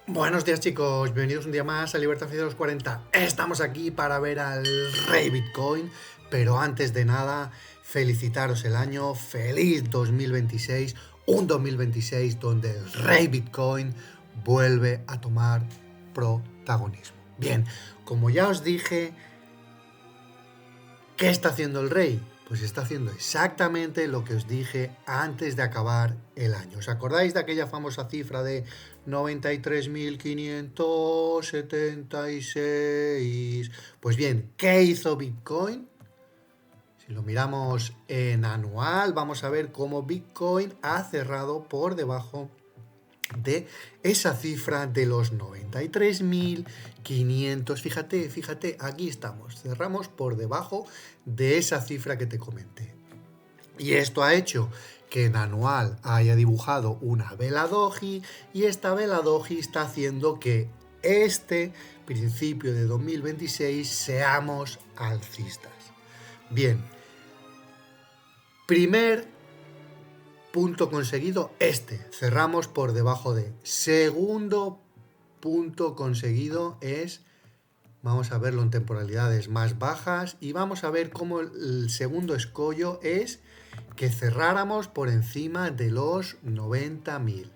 Buenos días chicos, bienvenidos un día más a Libertad Financiera de los 40. Estamos aquí para ver al rey Bitcoin, pero antes de nada, felicitaros el año, feliz 2026, un 2026 donde el rey Bitcoin vuelve a tomar protagonismo. Bien, como ya os dije, ¿qué está haciendo el rey? Pues está haciendo exactamente lo que os dije antes de acabar el año. ¿Os acordáis de aquella famosa cifra de 93.576? Pues bien, ¿qué hizo Bitcoin? Si lo miramos en anual, vamos a ver cómo Bitcoin ha cerrado por debajo de esa cifra de los 93.500. Fíjate, aquí estamos. Cerramos por debajo de esa cifra que te comenté. Y esto ha hecho que en anual haya dibujado una vela doji y esta vela doji está haciendo que este principio de 2026 seamos alcistas. Bien, primer punto conseguido, cerramos por debajo de. Segundo punto conseguido es, vamos a verlo en temporalidades más bajas y vamos a ver cómo el segundo escollo es que cerráramos por encima de los 90.000.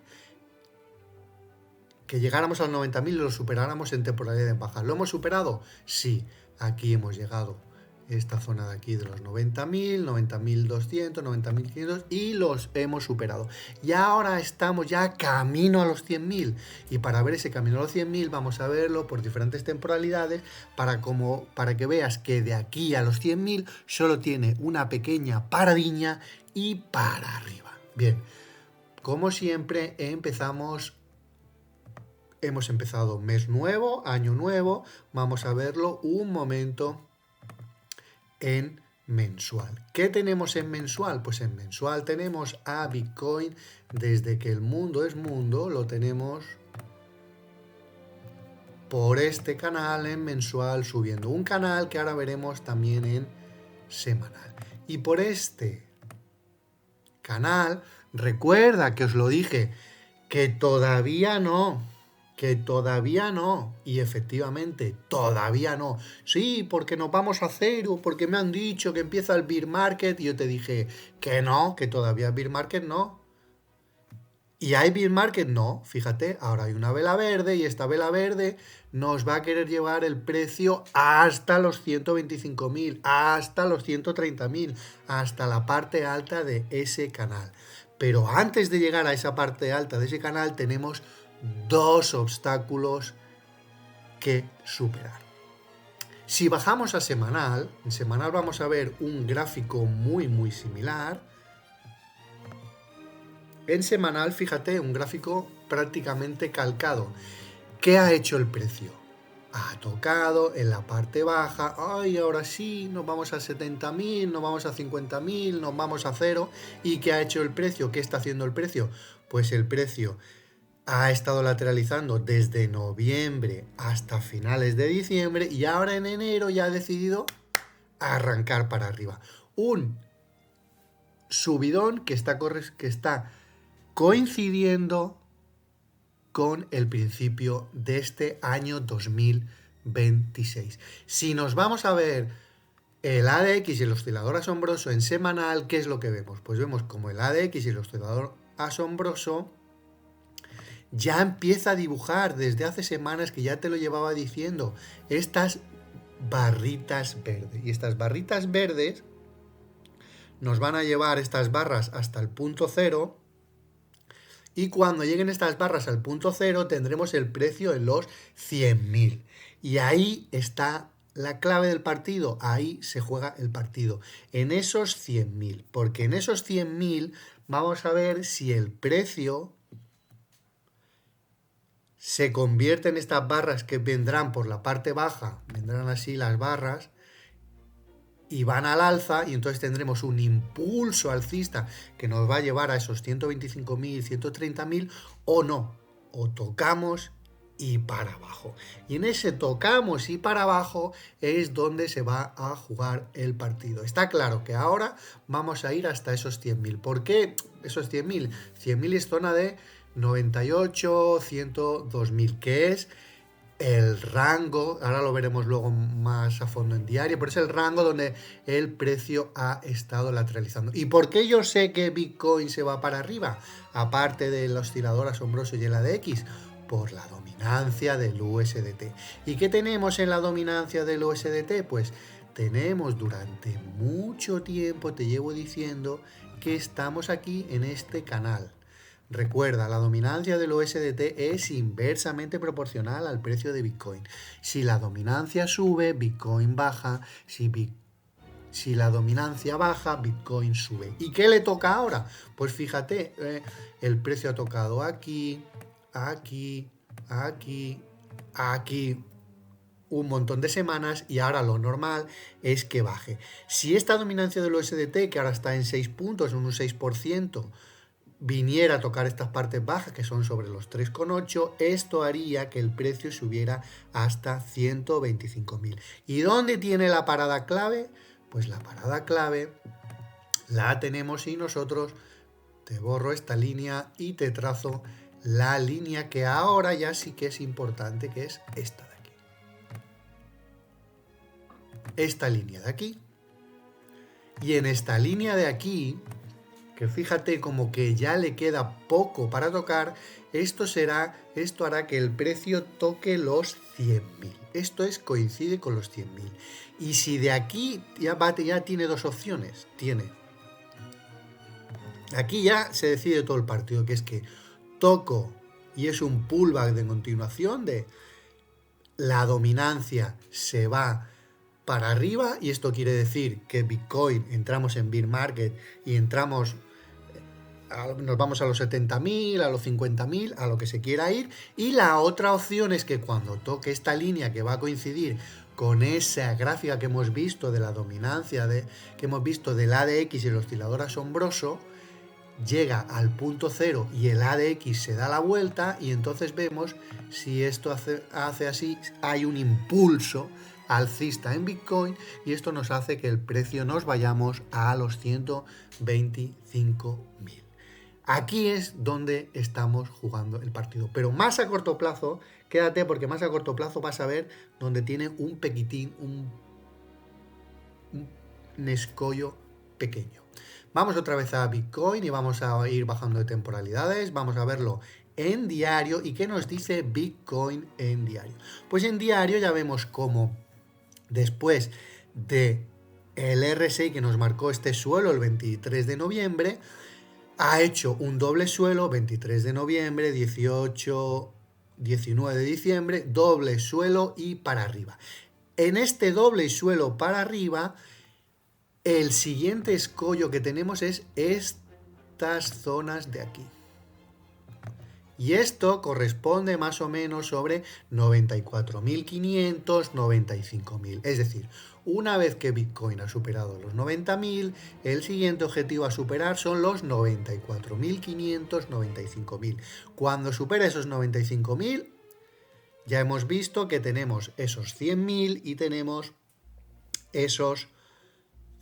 Que llegáramos a los 90.000 y lo superáramos en temporalidades bajas. ¿Lo hemos superado? Sí, aquí hemos llegado esta zona de aquí de los 90.000, 90.200, 90.500 y los hemos superado. Y ahora estamos ya camino a los 100.000 y para ver ese camino a los 100.000 vamos a verlo por diferentes temporalidades para que veas que de aquí a los 100.000 solo tiene una pequeña paradiña y para arriba. Bien, como siempre hemos empezado mes nuevo, año nuevo, vamos a verlo un momento en mensual. ¿Qué tenemos en mensual? Pues en mensual tenemos a Bitcoin desde que el mundo es mundo, lo tenemos por este canal en mensual subiendo. Un canal que ahora veremos también en semanal. Y por este canal, recuerda que os lo dije, que todavía no. Y efectivamente, todavía no. Sí, porque nos vamos a cero, porque me han dicho que empieza el bear market y yo te dije que no, que todavía bear market no. ¿Y hay bear market? No, fíjate, ahora hay una vela verde y esta vela verde nos va a querer llevar el precio hasta los 125.000, hasta los 130.000, hasta la parte alta de ese canal. Pero antes de llegar a esa parte alta de ese canal tenemos dos obstáculos que superar. Si bajamos a semanal, en semanal vamos a ver un gráfico muy similar. En semanal, fíjate, un gráfico prácticamente calcado. ¿Qué ha hecho el precio? Ha tocado en la parte baja, ay, ahora sí, nos vamos a 70.000, nos vamos a 50.000, nos vamos a cero. ¿Y qué ha hecho el precio? ¿Qué está haciendo el precio? Pues el precio ha estado lateralizando desde noviembre hasta finales de diciembre y ahora en enero ya ha decidido arrancar para arriba. Un subidón que está coincidiendo con el principio de este año 2026. Si nos vamos a ver el ADX y el oscilador asombroso en semanal, ¿qué es lo que vemos? Pues vemos como el ADX y el oscilador asombroso ya empieza a dibujar desde hace semanas, que ya te lo llevaba diciendo, estas barritas verdes. Y estas barritas verdes nos van a llevar estas barras hasta el punto cero. Y cuando lleguen estas barras al punto cero tendremos el precio en los 100.000. Y ahí está la clave del partido, ahí se juega el partido, en esos 100.000. Porque en esos 100.000 vamos a ver si el precio se convierte en estas barras que vendrán por la parte baja, vendrán así las barras, y van al alza y entonces tendremos un impulso alcista que nos va a llevar a esos 125.000, 130.000 o no, o tocamos y para abajo. Y en ese tocamos y para abajo es donde se va a jugar el partido. Está claro que ahora vamos a ir hasta esos 100.000. ¿Por qué esos 100.000? 100.000 es zona de 98, 100, 2000, que es el rango, ahora lo veremos luego más a fondo en diario, pero es el rango donde el precio ha estado lateralizando. ¿Y por qué yo sé que Bitcoin se va para arriba? Aparte del oscilador asombroso y el ADX, por la dominancia del USDT. ¿Y qué tenemos en la dominancia del USDT? Pues tenemos durante mucho tiempo, te llevo diciendo, que estamos aquí en este canal. Recuerda, la dominancia del USDT es inversamente proporcional al precio de Bitcoin. Si la dominancia sube, Bitcoin baja. Si la dominancia baja, Bitcoin sube. ¿Y qué le toca ahora? Pues fíjate, el precio ha tocado aquí, aquí, aquí, aquí un montón de semanas y ahora lo normal es que baje. Si esta dominancia del USDT, que ahora está en 6 puntos, en un 6%, viniera a tocar estas partes bajas que son sobre los 3,8, esto haría que el precio subiera hasta 125.000. ¿Y dónde tiene la parada clave? Pues la parada clave la tenemos y nosotros te borro esta línea y te trazo la línea que ahora ya sí que es importante, que es esta de aquí. Esta línea de aquí. Y en esta línea de aquí, que fíjate como que ya le queda poco para tocar, esto hará que el precio toque los 100.000. Esto coincide con los 100.000. Y si de aquí ya tiene dos opciones, aquí ya se decide todo el partido, que es que toco y es un pullback de continuación de la dominancia se va para arriba y esto quiere decir que Bitcoin entramos en bear market y nos vamos a los 70.000, a los 50.000, a lo que se quiera ir. Y la otra opción es que cuando toque esta línea que va a coincidir con esa gráfica que hemos visto de la dominancia, que hemos visto del ADX y el oscilador asombroso, llega al punto cero y el ADX se da la vuelta y entonces vemos si esto hace así, hay un impulso alcista en Bitcoin y esto nos hace que el precio nos vayamos a los 125.000. Aquí es donde estamos jugando el partido. Pero más a corto plazo, quédate porque más a corto plazo vas a ver donde tiene un pequitín, un escollo pequeño. Vamos otra vez a Bitcoin y vamos a ir bajando de temporalidades. Vamos a verlo en diario. ¿Y qué nos dice Bitcoin en diario? Pues en diario ya vemos cómo después de el RSI que nos marcó este suelo el 23 de noviembre, ha hecho un doble suelo, 23 de noviembre, 18, 19 de diciembre, doble suelo y para arriba. En este doble suelo para arriba, el siguiente escollo que tenemos es estas zonas de aquí. Y esto corresponde más o menos sobre 94.500, 95.000. Es decir, una vez que Bitcoin ha superado los 90.000, el siguiente objetivo a superar son los 94.500, 95.000. Cuando supera esos 95.000, ya hemos visto que tenemos esos 100.000 y tenemos esos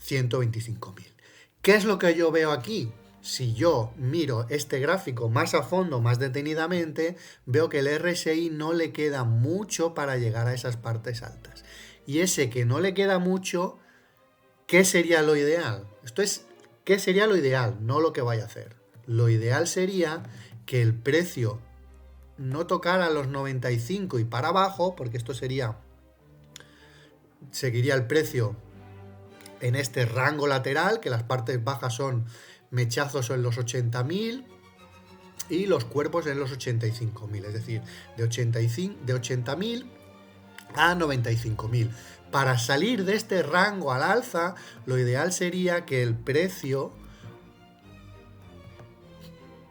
125.000. ¿Qué es lo que yo veo aquí? Si yo miro este gráfico más a fondo, más detenidamente, veo que el RSI no le queda mucho para llegar a esas partes altas. Y ese que no le queda mucho, ¿qué sería lo ideal? ¿Qué sería lo ideal? No lo que vaya a hacer. Lo ideal sería que el precio no tocara los 95 y para abajo, porque esto seguiría el precio en este rango lateral, que las partes bajas son mechazos en los 80.000 y los cuerpos en los 85.000, es decir, de 80.000 a 95.000. Para salir de este rango al alza, lo ideal sería que el precio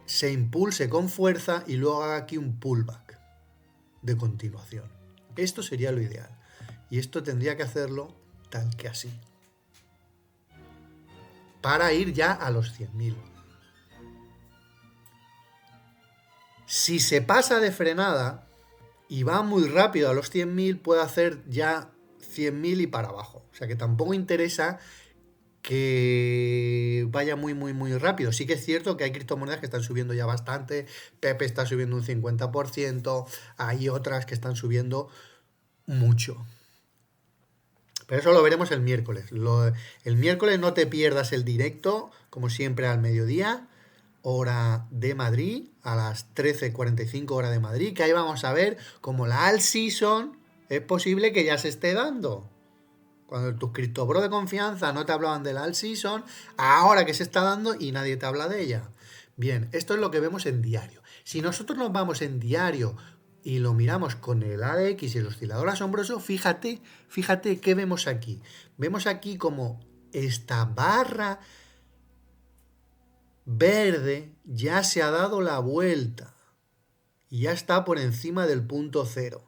se impulse con fuerza y luego haga aquí un pullback de continuación. Esto sería lo ideal. Y esto tendría que hacerlo tal que así, para ir ya a los 100.000. Si se pasa de frenada y va muy rápido a los 100.000, puede hacer ya 100.000 y para abajo. O sea que tampoco interesa que vaya muy, muy, muy rápido. Sí que es cierto que hay criptomonedas que están subiendo ya bastante. Pepe está subiendo un 50%. Hay otras que están subiendo mucho. Pero eso lo veremos el miércoles. El miércoles no te pierdas el directo, como siempre al mediodía, hora de Madrid, a las 13:45 hora de Madrid, que ahí vamos a ver cómo la all season es posible que ya se esté dando. Cuando tus criptobros de confianza no te hablaban de la all season, ahora que se está dando y nadie te habla de ella. Bien, esto es lo que vemos en diario. Si nosotros nos vamos en diario y lo miramos con el ADX y el oscilador asombroso, fíjate qué vemos aquí. Vemos aquí como esta barra verde ya se ha dado la vuelta y ya está por encima del punto cero.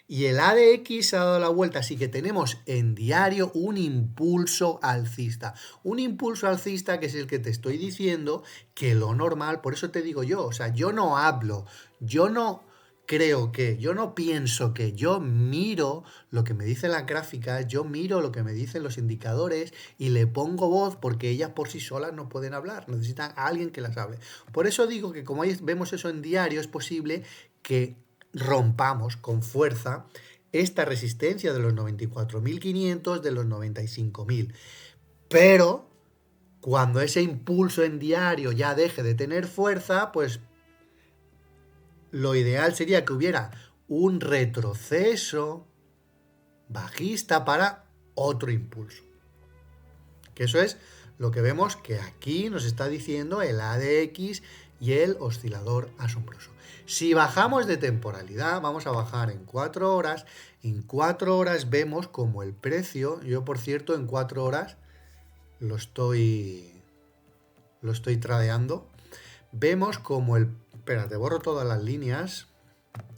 Y el ADX se ha dado la vuelta, así que tenemos en diario un impulso alcista. Un impulso alcista que es el que te estoy diciendo que lo normal, por eso te digo yo, o sea, yo no hablo, yo no creo que, yo no pienso que, yo miro lo que me dicen las gráficas, yo miro lo que me dicen los indicadores y le pongo voz porque ellas por sí solas no pueden hablar, necesitan a alguien que las hable. Por eso digo que como vemos eso en diario, es posible que rompamos con fuerza esta resistencia de los 94.500, de los 95.000. Pero cuando ese impulso en diario ya deje de tener fuerza, pues lo ideal sería que hubiera un retroceso bajista para otro impulso. Que eso es lo que vemos que aquí nos está diciendo el ADX y el oscilador asombroso. Si bajamos de temporalidad, vamos a bajar en 4 horas. En 4 horas vemos como el precio, yo por cierto en 4 horas lo estoy tradeando. Vemos como el... Espérate, borro todas las líneas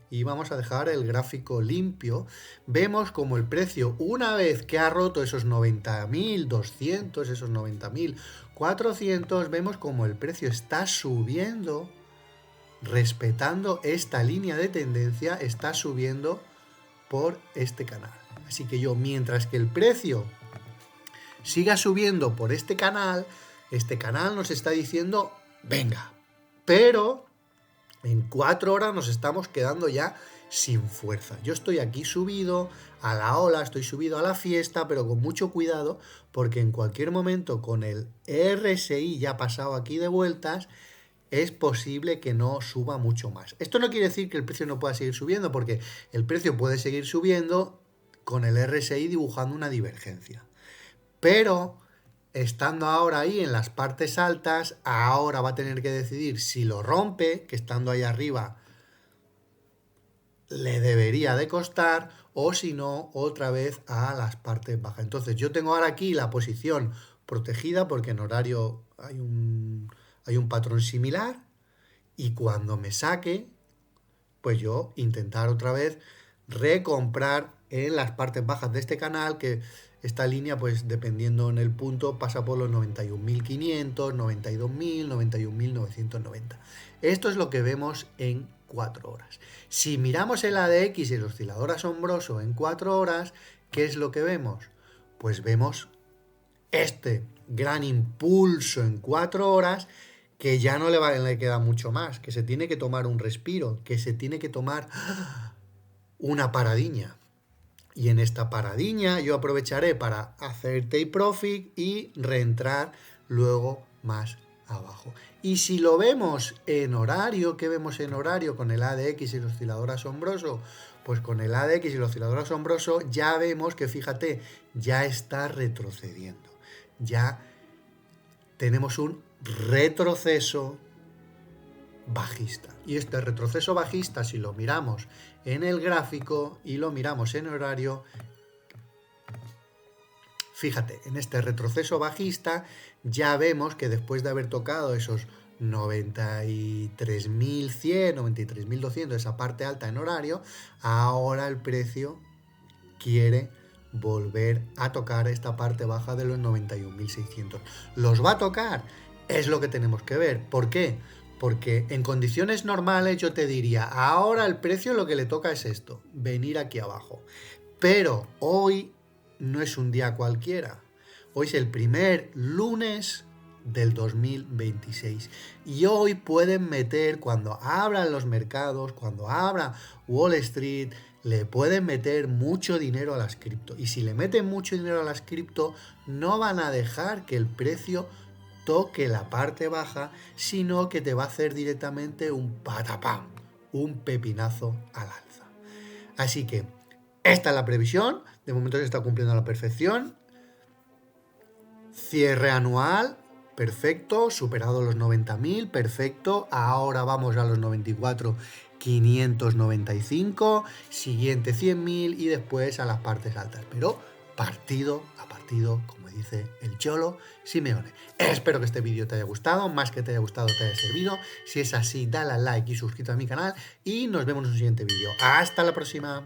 y vamos a dejar el gráfico limpio. Vemos como el precio, una vez que ha roto esos 90.200, esos 90.400, vemos como el precio está subiendo, respetando esta línea de tendencia, está subiendo por este canal. Así que yo, mientras que el precio siga subiendo por este canal nos está diciendo, venga, pero en 4 horas nos estamos quedando ya sin fuerza. Yo estoy aquí subido a la ola, estoy subido a la fiesta, pero con mucho cuidado, porque en cualquier momento con el RSI ya pasado aquí de vueltas, es posible que no suba mucho más. Esto no quiere decir que el precio no pueda seguir subiendo, porque el precio puede seguir subiendo con el RSI dibujando una divergencia. Pero estando ahora ahí en las partes altas, ahora va a tener que decidir si lo rompe, que estando ahí arriba le debería de costar, o si no, otra vez a las partes bajas. Entonces yo tengo ahora aquí la posición protegida porque en horario hay un patrón similar, y cuando me saque, pues yo intentar otra vez recomprar en las partes bajas de este canal, que esta línea, pues dependiendo en el punto, pasa por los 91.500, 92.000, 91.990. Esto es lo que vemos en 4 horas. Si miramos el ADX y el oscilador asombroso en 4 horas, ¿qué es lo que vemos? Pues vemos este gran impulso en 4 horas que ya no le queda mucho más, que se tiene que tomar un respiro, que se tiene que tomar una paradiña. Y en esta paradiña yo aprovecharé para hacer take profit y reentrar luego más abajo. Y si lo vemos en horario, ¿qué vemos en horario con el ADX y el oscilador asombroso? Pues con el ADX y el oscilador asombroso ya vemos que, fíjate, ya está retrocediendo. Ya tenemos un retroceso bajista. Y este retroceso bajista, si lo miramos en el gráfico y lo miramos en horario, fíjate, en este retroceso bajista ya vemos que después de haber tocado esos 93.100, 93.200, esa parte alta en horario, ahora el precio quiere volver a tocar esta parte baja de los 91.600. ¿Los va a tocar? Es lo que tenemos que ver. ¿Por qué? Porque en condiciones normales yo te diría, ahora el precio lo que le toca es esto, venir aquí abajo. Pero hoy no es un día cualquiera. Hoy es el primer lunes del 2026 y hoy pueden meter, cuando abran los mercados, cuando abra Wall Street, le pueden meter mucho dinero a las cripto, y si le meten mucho dinero a las cripto no van a dejar que el precio toque la parte baja, sino que te va a hacer directamente un patapam, un pepinazo al alza. Así que esta es la previsión, de momento se está cumpliendo a la perfección. Cierre anual, perfecto, superado los 90.000, perfecto. Ahora vamos a los 94.595, siguiente 100.000 y después a las partes altas. Pero partido a partido, como dice el Cholo Simeone. Espero que este vídeo te haya gustado, más que te haya gustado, te haya servido. Si es así, dale al like y suscríbete a mi canal y nos vemos en un siguiente vídeo. Hasta la próxima.